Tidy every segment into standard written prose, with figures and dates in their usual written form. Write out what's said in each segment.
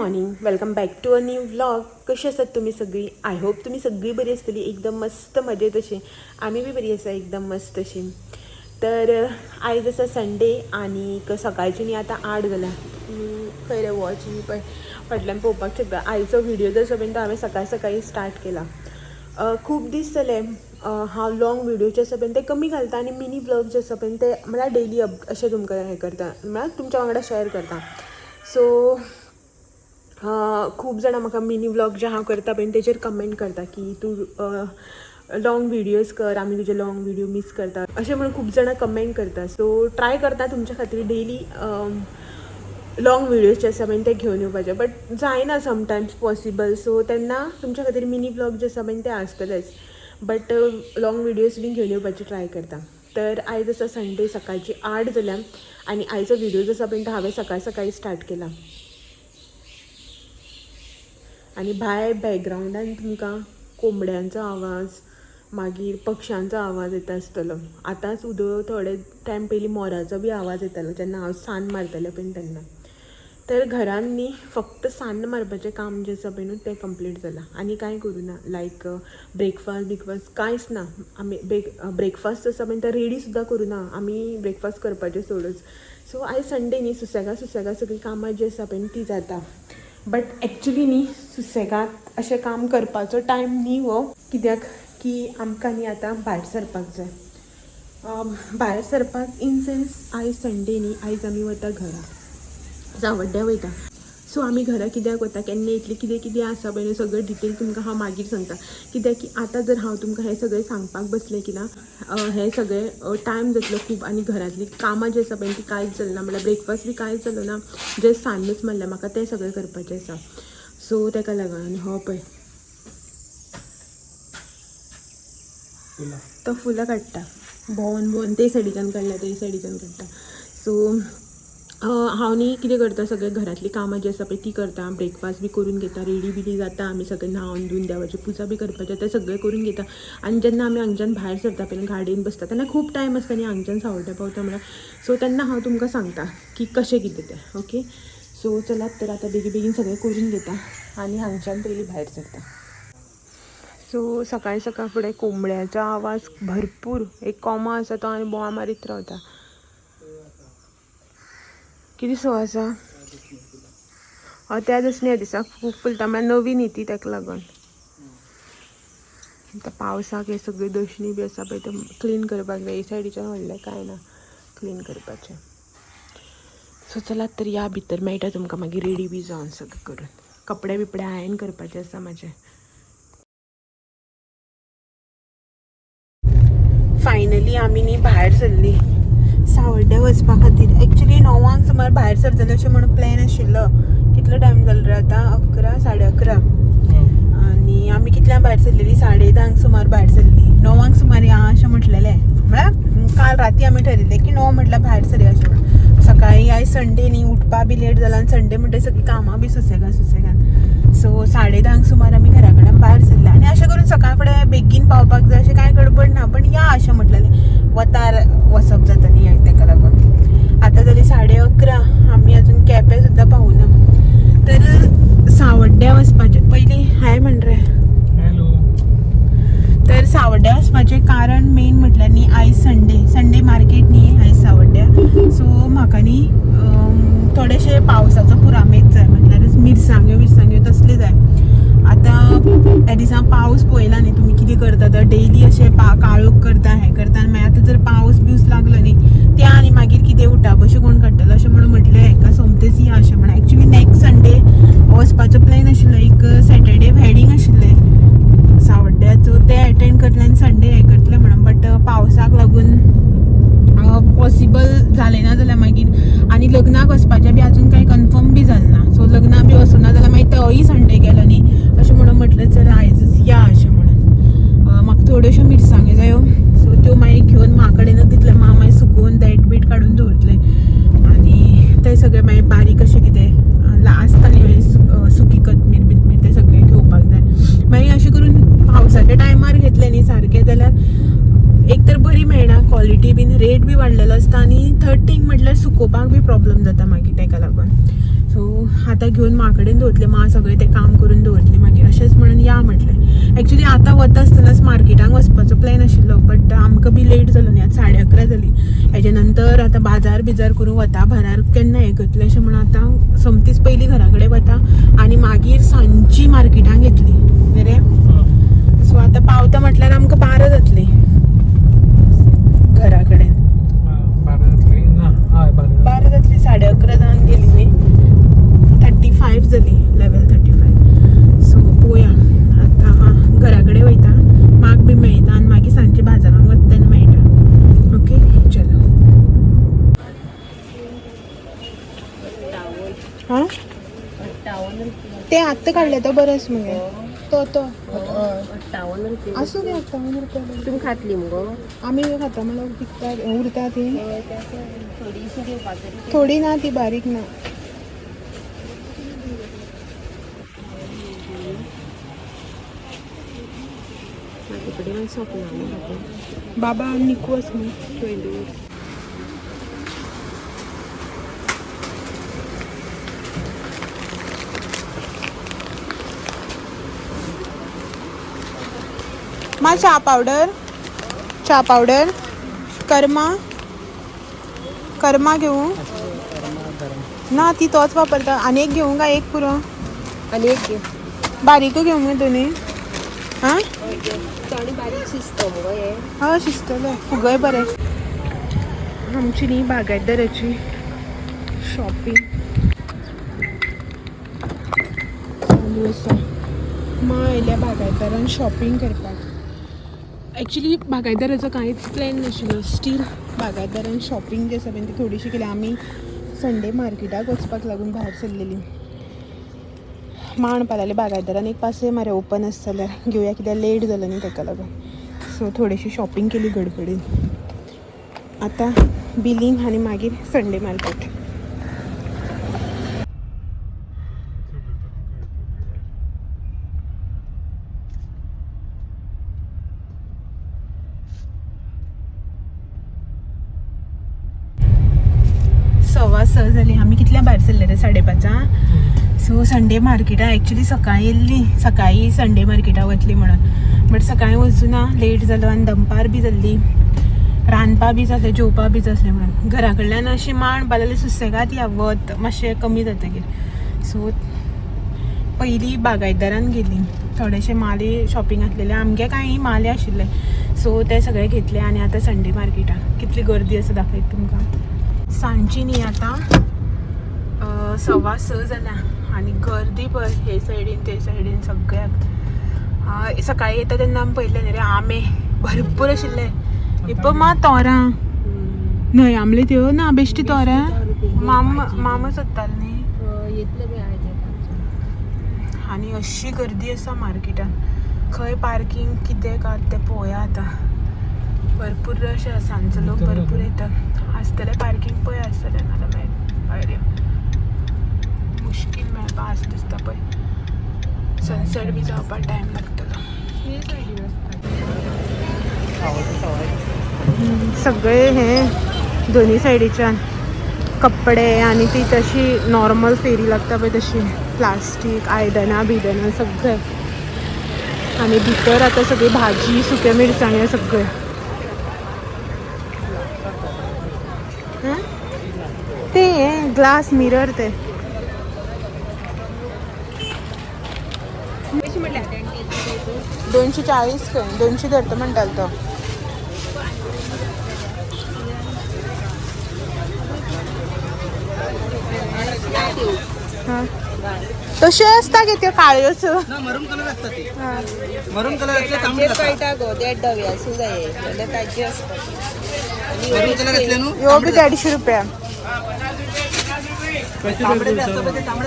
Morning, welcome back to a new vlog. कशी आसात तुम्ही सगळी? आय होप तुम्ही सगळी बरी आसतली, एकदम मस्त मजेत अशी. आम्ही बी बरी आसा एकदम मस्त अशी. तर आयज आसा संडे आणि सकाळची न्ही आतां 8 जाल्यां. खंय रे वॉच मी फाटल्यान पळोवपाक शकता. आयचो व्हिडिओ जो आसा पळय तो हांवें सकाळी स्टार्ट केला. खूब दीस जाले हांव लॉंग व्हिडिओ जे आसा पळय ते कमी घालता आनी मिनी व्लॉग जे आसा पळय ते म्हळ्यार डेली अशें तुमकां हें करता, म्हळ्यार तुमच्या वांगडा शेअर करता. सो खूब जाणां म्हाका मिनी व्लॉग जे हांव करता पळय तेचेर कमेंट करता की तूं लॉंग व्हिडियोज कर, आमी तुजे लॉंग व्हिडिओ मिस करता अशें म्हणून खूब जाणां कमेंट करता. सो ट्राय करता तुमच्या खातीर डेली लॉंग व्हिडियोज जे आसा पळय ते घेवन येवपाचे, बट जायना समटायम्स पॉसिबल. सो तेन्ना तुमच्या खातीर मिनी व्लॉग जे आसा पळय ते आसतलेच, बट लॉंग व्हिडियोज बी घेवन येवपाची ट्राय करता. तर आयज आसा संडे, सकाळची 8 जाल्यां आनी आयचो व्हिडिओ जो आसा पळय तो हांवें सकाळी स्टार्ट केला. आनी भायर बॅकग्रावंडान तुमकां कोंबड्यांचो आवाज, मागीर पक्ष्यांचो आवाज येता आसतलो. आतांच थोडे टायम पयलीं मोराचो बी आवाज येतालो जेन्ना हांव सान्न मारतालें पळय तेन्ना. तर घरान न्ही फक्त सान्न मारपाचें काम जें आसा पळय न्हू तें कंप्लीट जालां, आनी कांय करूं ना. लायक ब्रेकफास्ट कांयच ना. आमी ब्रेकफास्ट आसा पळय तो रेडी सुद्दां करूं ना, आमी ब्रेकफास्ट करपाचें सोडूच. सो आयज संडे न्ही, सुसेगाद सगळीं कामां जी आसा पळय ती जाता. बट एक्चुली न्ही सुसेगाद अशें काम करपाचो टायम न्ही हो, कित्याक की आमकां न्ही आतां भायर सरपाक जाय. भायर सरपाक इन सेन्स आयज संडे न्ही, आयज आमी वता घरा, सावड्ड्या वयता. सो आमी घरा कित्याक वता, केन्ना इतली कितें आसा पळय सगळें डिटेल तुमकां हांव मागीर सांगता. कित्याक की आतां जर हांव तुमकां हें सगळें सांगपाक बसलें की ना हें सगळें टायम जातलो खूब, आनी घरांतलीं कामां जी आसा पळय ती कांयच जालें ना, म्हळ्यार ब्रेकफास्ट बी कांयच जालो ना. जे सान्नूच मारलें म्हाका तें सगळें करपाचें आसा. सो तेका लागून आनी हो पळय तो फुलां काडटा भोंवन ते सायडीच्यान काडला ते सायडीच्यान काडटा. सो हांव न्ही कितें करता, सगळें घरांतलीं कामां जी आसा पळय ती करता. ब्रेकफास्ट बी करून घेता, रेडी बिडी जाता, आमी सगळें न्हावन धुवन देवाची पुजा बी करपाचें तें सगळें करून घेता. आनी जेन्ना आमी हांगच्यान भायर सरता पळय गाडयेन बसता तेन्ना खूब टायम आसता न्ही हांगच्यान सावड्ड्या पावता म्हळ्यार. सो तेन्ना हांव तुमकां सांगता की कशें कितें तें. ओके, सो चलात तर आतां बेगीन सगळें करून घेता आनी हांगच्यान पयलीं भायर सरता. सो सकाळी फुडें कोंबड्याचो आवाज भरपूर, एक कोमो आसा तो आनी बोवाळ मारीत रावता. कितें सो आसा त्या दसण्या दिसा खूब फुलता, म्हळ्यार नवी न्ही ती तेका लागून. आतां पावसाक हे सगळ्यो दशणी बी आसा पळय ते क्लीन करपाक जाय. हे सायडीच्यान व्हडलें कांय ना क्लीन करपाचें. सो चलात तर या भितर, मेळटा तुमकां मागीर रेडी बी जावन सगळें करून. कपडे बिपडे आयन करपाचें आसा म्हाजें. फायनली आमी न्ही भायर सरली सावड्ड्या वचपा खातीर. एक्चुली 9 सुमार भायर सरतलें अशें म्हणून प्लॅन आशिल्लो. कितलो टायम जालो रे आतां? 11, 11:30. आनी आमी कितल्यांक भायर सरलेली? 10:30 सुमार भायर सरली. 9 सुमार या अशें म्हटलेलें, म्हळ्यार काल राती आमी ठरयलें की 9 म्हटल्यार भायर सरया अशें म्हणून. सकाळीं आयज संडे न्ही, उठपा बी लेट जाला आनी संडे म्हणटा सगळीं कामां बी सुसेगाद. सो 10:30 सुमार आमी घरा कडल्यान भायर सरले आनी अशें करून सकाळ फुडें बेगीन पावपाक जाय अशें कांय गडबड ना, पण या अशें म्हटलेलें वतार वचप जाता न्ही तेका लागून. आतां जाली 11:30, आमी अजून केपें सुद्दां पावूना. तर सावड्ड्या वचपाचें पयलीं हाय म्हण रे. हॅलो. तर सावड्ड्या वचपाचें कारण मेन म्हटल्यार न्ही आयज संडे मार्केट न्ही आयज सावड्ड्या. सो म्हाका न्ही थोडेशे पावसाचो पुरामेत जाय, म्हटल्यारच मिरसांग्यो तसले जाय. आतां ह्या दिसा पावस पळयला न्ही तुमी कितें करता तर डेली अशें काळोख करता हें करता, आनी मागीर आतां जर पावस बिवस लागलो न्ही त्या आनी मागीर कितें उठाव अशें कोण काडटलो अशें म्हणून म्हटलें हेका सोमतेच या अशें म्हणून. एक्चुली नॅक्स्ट संडे वचपाचो प्लॅन आशिल्लो, एक सॅटर्डे वेडिंग आशिल्लें सावड्ड्याचो, तें एटेंड करतलें आनी संडे हें करतलें म्हणून. बट पावसाक लागून पॉसिबल जालें ना जाल्यार मागीर, आनी लग्नाक वचपाचें बी आजून कांय कन्फर्म बी जालें ना. सो लग्नाक बी वचूना जाल्यार मागीर तोय संडे गेलो न्ही अशें म्हणून म्हटलें चल आयजच या अशें म्हणून. म्हाका थोड्योश्यो मिरसांग्यो जायो, सो त्यो मागीर घेवन म्हाका कडेनच दितलें. मागीर सुकोवन देठ बीट काडून दवरतलें आनी तें सगळें मागीर बारीक अशें कितें आसता न्ही सुकी कोथमीर बिथमीर तें सगळें घेवपाक जाय. मागीर अशें करून पावसाच्या टायमार घेतलें न्ही सारकें जाल्यार एक तर बरी मेळना क्वॉलिटी बीन, रेट बी वाडलेलो आसता आनी थर्ड थिंग म्हटल्यार सुकोवपाक बी प्रॉब्लम जाता मागीर तेका लागून. सो आता घेऊन माकडेन दवरतले मा सगळे ते काम करून दवरतले मागीर अशेंच म्हणून या म्हटलें. एक्चुली आतां वता आसतनाच मार्केटांक वचपाचो प्लॅन आशिल्लो बट आमकां बी लेट जालो न्ही आतां 11:30 जाली. हेजे नंतर आतां बाजार बिजार करून वता भारार केन्ना हें करतलें अशें म्हणून आतां समतीच पयलीं घरा कडेन वता आनी मागीर सांजची मार्केटांक येतली रे. सो आतां पावता म्हटल्यार आमकां 12 जातली घरा कडेन. 12 जातली 11:30 जावन गेली न्ही. 35 जाली लेवल 35. सो पळोवया आतां घरा कडेन वयता माग बी मेळटा आनी मागीर सांजचे बाजारांक वता तेन्ना मेळटा. ओके चलो. हां ते आत्तां काडले तो बरो आसा मगे तो आसूं गे 58 रुपया. तुमी खातली मुगो? आमी खाता म्हणल्यार विकता उरता ती थोडीशी घेवपाक थोडी ना ती बारीक ना. कडेन सोंपना बाबा निकू आसा न्ही 20. मा चा पावडर कर्मा घेऊ ना ती तोच वापरता. आनी एक घेऊ का एक पुरो आनी एक घे बारीक घेऊ मग दोन्ही. हां आनी बारीक शिजता मुगो हे. हय शिजतले फुगय बरें. आमची न्ही बागायतदाराची शॉपिंग चालू आसा. मा आयल्या बागायतदारान शॉपिंग करपाक. एक्चुली बागायतदाराचो कांयच प्लॅन नाशिल्लो स्टील बागायतदारान शॉपिंग जी आसा पळय ती थोडीशी केली. आमी संडे मार्केटाक वचपाक लागून भायर सरलेली. मा म्हणपा लागले बागायतदारान एक पासय मरे ओपन आसता जाल्यार घेवया कित्याक लेट जालो न्ही ताका लागून. सो थोडीशी शॉपिंग केली गडबडीन. आतां बिलींग आनी मागीर संडे मार्केट. सव्वा 6 जाली. आमी कितल्या भायर सरले रे 5:30. सो संडे मार्केटां एक्चुली सकाळीं येयल्ली सकाळीं संडे मार्केटां वतली म्हणून बट सकाळीं वचूं ना लेट जालो आनी दनपार बी जाल्ली. रांदपा बी जालें जेवपा बी जातलें म्हणून घरा कडल्यान अशी माण बालले सुसेगाद या वत मातशें कमी जातकीर. सो पयलीं बागायतदारान गेली. थोडेशे माले शॉपिंग आसलेले आमगे कांय माले आशिल्ले सो ते सगळे घेतले आनी आतां संडे मार्केटां कितली गर्दी आसा दाखयता तुमकां. सांजची न्ही आतां 6:15 जाल्या आनी गर्दी पळय हे सायडीन ते सायडीन सगळ्याक. सकाळीं येता तेन्ना आमी पळयलें न्ही रे आंबे भरपूर आशिल्ले. इप्पा मा तोरां न्हय आमले त्यो ना बेश्टी तोरां मामा सोदताले न्ही येतले आनी अशी गर्दी आसा मार्केटान. खंय पार्किंग कितें कात तें पळोवया आतां. भरपूर रश आसा सांजचो लोक भरपूर येता. आसतलें पार्किंग पळय आसतलें नाजाल्यार भायर या मुश्कील मेळपा आसा दिसता पळय. सनसेट बी जावपाक टायम लागतलो. सगळे हे दोन्ही सायडीच्यान कपडे आनी ती तशी नॉर्मल फेरी लागता पळय तशी प्लास्टीक आयदनां बिदनां सगळें. आनी भितर आतां सगळी भाजी सुक्यो मिरसांग्यो सगळ्यो. ते हे ग्लास मिरर ते 240 खंय 200 धरता म्हणटालो तो. तशें आसता गे त्यो काळ्योच मरून कलर असतात ते. मरून कलर असले तांबडे कळटा गो देड डवे आसूं जाय जाल्यार ताजी आसता. मरून कलर असले न्हू ह्यो बी 150 रुपया. तांबडे बी असतात ते तांबडे.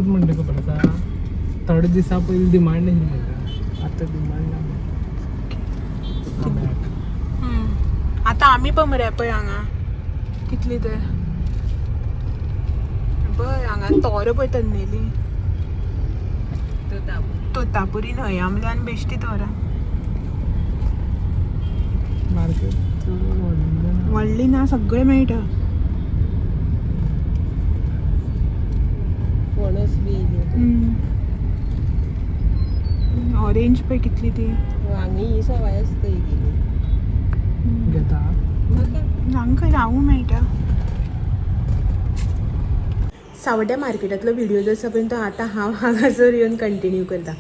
म्हणते का पडता थोडे दिसा पयलीं डिमांड नाही म्हणटा आतां डिमांड ना. आतां आमी पळय मरे पळय हांगा कितली ते पळय हांगा तोर पळय तन्नेली. तोतापुरी न्हय आमल्यान बेश्टी तोरा मार्केट व्हडली ना सगळें मेळटा. फणस बी ऑरेंज पळय कितली ती. वांगी ही सवाय आसता गेली घेता. हांगा खंय रावूं मेळटा. सावड्ड्या मार्केटांतलो व्हिडिओ जो आसा पळय तो आतां हांव हांगासर येवन कंटिन्यू करता.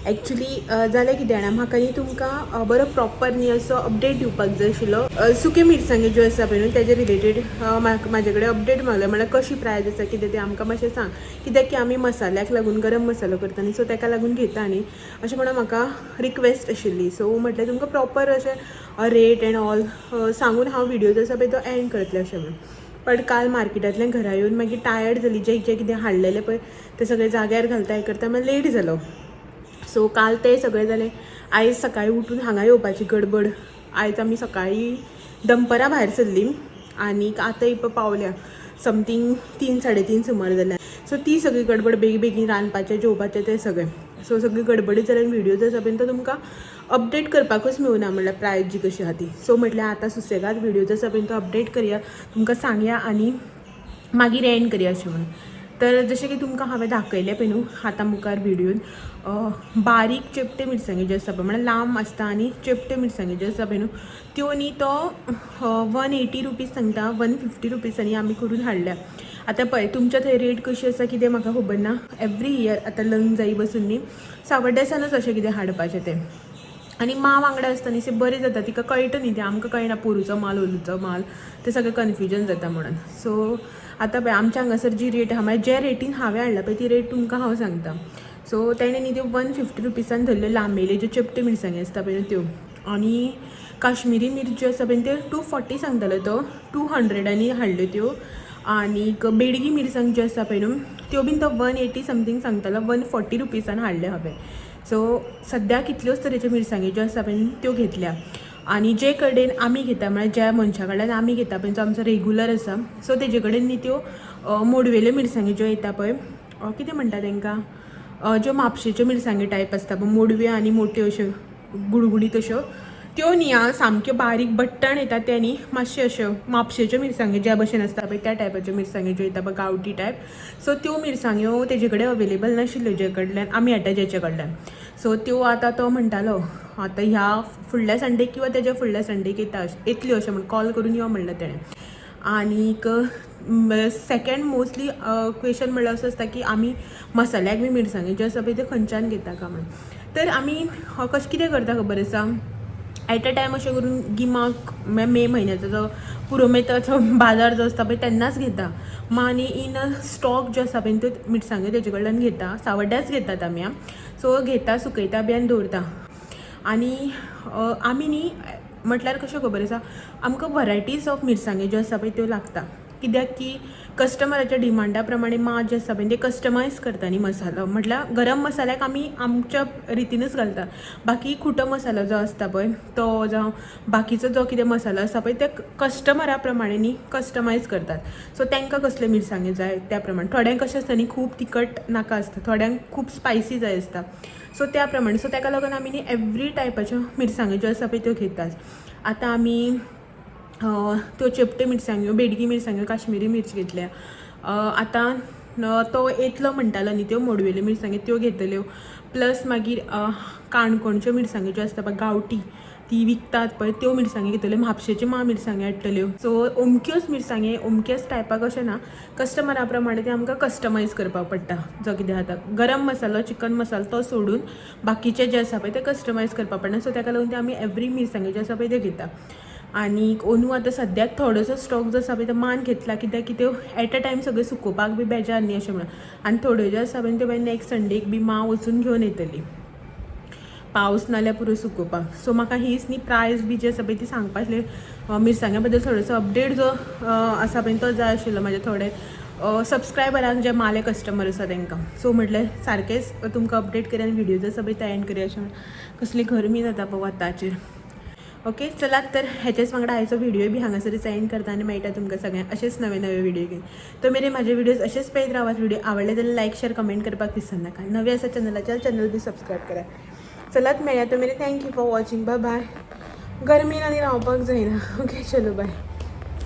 एक्चुली जालें कितें जाणा म्हाका न्ही तुमकां बरो प्रॉपर न्ही असो अपडेट दिवपाक जाय आशिल्लो. सुके मिरसांगे ज्यो आसा पळय न्हू तेजे रिलेटेड म्हाजे कडेन अपडेट मागलो म्हळ्यार कशी प्रायस आसा कितें तें आमकां मातशें सांग. कित्याक की आमी मसाल्याक लागून गरम मसालो करता न्ही सो ताका लागून घेता न्ही अशें म्हणून म्हाका रिक्वेस्ट आशिल्ली. सो म्हटल्यार तुमकां प्रॉपर अशें रेट एंड ऑल सांगून हांव व्हिडिओ जो आसा पळय तो एंड करतलें अशें म्हणून. पण काल मार्केटांतल्यान घरा येवन मागीर टायर्ड जाली. जें कितें हाडलेलें पळय तें सगळें जाग्यार घालता हें करता मागीर लेट जालो. सो काल तें सगळें जालें. आयज सकाळीं उठून हांगा येवपाची गडबड. आयज आमी सकाळीं दनपारां भायर सरलीं आनीक आतां पावल्या समथींग 3-3:30 सुमार जाल्यार. सो ती सगळी गडबड बेगीन रांदपाचें जेवपाचें तें सगळें. सो सगळी गडबडीत जाल्यार व्हिडिओ जो आसा पळय तो तुमकां अपडेट करपाकूच मेळुना म्हणल्यार प्रायस जी कशी आहा ती. सो म्हटल्यार आतां सुसेगाद व्हिडिओ जो आसा पळय तो अपडेट करया तुमकां सांगया आनी मागीर एंड करया अशें म्हणून. तर जशें की तुमकां हांवें दाखयलें पळय न्हू आतां मुखार व्हिडिओन बारीक चेपटे मिरसांगे ज्यो आसा पळय म्हळ्यार लांब आसता आनी चेपटे मिरसांगे ज्यो आसा पळय न्हू त्यो न्ही तो 180 रुपीज सांगता. 150 रुपीजांनी आमी करून हाडल्या. आतां पळय तुमच्या थंय रेट कशी आसा कितें म्हाका खबर ना. एवरी इयर आतां लग्न जायी बसून न्ही सावड्ड्यासानूच अशें कितें हाडपाचें तें. आनी मां वांगडा आसता न्ही तें बरें जाता. तिका कळटा न्ही तें आमकां कळना पोरूचो माल ओलूचो माल तें सगळें कन्फ्युजन जाता म्हणून. सो आतां पळय आमच्या हांगासर जी रेट आहा म्हळ्यार जे रेटीन हांवें हाडला पळय ती रेट तुमकां हांव सांगता. सो तेणें न्ही त्यो 150 रुपीजान धरल्यो लांबेल्यो ज्यो चेपट्यो मिरसांगे आसता पळय त्यो. आनी काश्मीरी मिरची आसा पळय त्यो 240 सांगतालो तो. 200 हाडल्यो त्यो. आनीक बेडगी मिरसांग ज्यो आसा पळय न्हू त्यो बीन तो 180 समथींग सांगतालो. 140 रुपीजान हाडले हांवें. सो सद्या कितल्योच तरेच्यो मिरसांगे ज्यो आसा पळय त्यो घेतल्या. आनी जे कडेन आमी घेता म्हळ्यार ज्या मनशा कडल्यान आमी घेता पळय जो आमचो रेगुलर आसा सो तेजे कडेन न्ही त्यो मोडवेल्यो मिरसांगे ज्यो येता पळय कितें म्हणटा तांकां ज्यो म्हापशेच्यो मिरसांगे टायप आसता पळय मोडव्यो आनी मोट्यो अश्यो गुडगुडीत अश्यो त्यो न्ही आं सामक्यो बारीक बट्टण येता ते न्ही मातश्यो अश्यो म्हापशेच्यो मिरसांगे ज्या भशेन आसता पळय त्या टायपाच्यो मिरसांगे ज्यो येता पळय गांवठी टायप. सो त्यो मिरसांग्यो तेजे कडेन अवेलेबल नाशिल्ल्यो जे कडल्यान आमी हाडटा जेचे कडल्यान. सो त्यो आतां तो म्हणटालो आतां ह्या फुडल्या संडेक किंवा तेज्या फुडल्या संडेक येतल्यो अशें म्हण कॉल करून यो म्हणलें तेणें. आनीक सेकेंड मोस्टली क्वेश्चन म्हणल्यार असो आसता की आमी मसाल्याक बी मिरसांगे ज्यो आसा पळय त्यो खंयच्यान घेता काय म्हणून. तर आमी कशें कितें करता खबर आसा एट अ टायम अशें करून गिमाक मे म्हयन्याचो जो पुरोमेताचो बाजार जो आसता पळय तेन्नाच घेता. आनी इन स्टॉक जो आसा पळय त्यो मिरसांगे तेजे कडल्यान घेता. सावड्ड्याच घेतात आमी आं. सो घेता सुकयता बी आनी दवरता. आनी आमी न्ही म्हटल्यार कशें खबर आसा आमकां वरायटीज ऑफ मिरसांगे ज्यो आसा पळय त्यो लागता. कित्याक की कस्टमराच्या डिमांडा प्रमाणे मां जे आसा पळय ते कस्टमायज करता न्ही मसालो. म्हटल्यार गरम मसाल्याक आमी आमच्या रितीनूच घालता. बाकी खुटो मसालो जो आसता पळय तो जावं बाकीचो जो कितें मसालो आसा पळय ते कस्टमरा प्रमाणे न्ही कस्टमायज करतात. सो तांकां कसले मिरसांगे जाय त्या प्रमाणे. थोड्यांक कशें आसता न्ही खूब तिखट नाका आसता. थोड्यांक खूब स्पायसी जाय आसता. सो त्या प्रमाणे सो ताका लागून आमी न्ही एवरी टायपाच्यो मिरसांगे ज्यो आसा पळय त्यो घेतात. आतां आमी त्यो चेपट्यो मिरसांग्यो बेडगी मिरसांग्यो काश्मीरी मिर्च घेतल्या. आतां तो येतलो म्हणटालो न्ही त्यो मोडवेल्यो मिरसांगे त्यो घेतल्यो. प्लस मागीर काणकोणच्यो मिरसांगे ज्यो आसता पळय गांवठी ती विकतात पळय त्यो मिरसांगे घेतल्यो. म्हापशेच्यो मिरसांगे हाडटल्यो. सो अमक्योच मिरसांगे अमक्याच टायपाक अशें ना कस्टमरा प्रमाणे ते आमकां कस्टमायज करपाक पडटा. जो कितें आतां गरम मसालो चिकन मसालो तो सोडून बाकीचे जे आसा पळय ते कस्टमायज करपाक पडटा. सो ताका लागून ते आमी एवरी मिरसांगे जे आसा पळय ते घेता. आनी अंदू आतां सद्याक थोडोसो स्टॉक जो आसा पळय तो मान घेतला कित्याक की त्यो एट अ टायम सगळें सुकोवपाक बी बेजार न्ही अशें म्हणून. आनी थोड्यो ज्यो आसा पळय त्यो मागीर नॅक्स्ट संडेक बी मां वचून घेवन येतली पावस नाल्यार पुरो सुकोवपाक. सो म्हाका हीच न्ही प्रायस बी जी आसा पळय ती सांगपा आसलें. मिरसांग्या बद्दल थोडोसो अपडेट जो आसा पळय तो जाय आशिल्लो म्हाजे थोडे सबस्क्रायबरांक जे माले कस्टमर आसा तांकां. सो म्हटल्यार सारकेंच तुमकां अपडेट करया आनी व्हिडिओ जो आसा पळय तो एंड करया अशें कसली गरमी जाता पळय वताचेर. ओके चला तर ह्याच्याच वांगडा आयचो व्हिडिओ बी हांगासर एंड करताना मेळटा तुमकां सगळ्यांक असेच नवे नवे व्हिडिओ घेवन तो मेरेन माझे व्हिडिओज असेच पळयत रावात व्हिडिओ आवडले जाल्यार लायक शेअर कमेंट करपाक विसरू नाका नवे आसा चॅनलाचेर चॅनल बी सबस्क्रायब करा चलात मेळया तो मेरेन thank you for watching bye bye गरमीन आनी रावपाक जायना ओके चलो बाय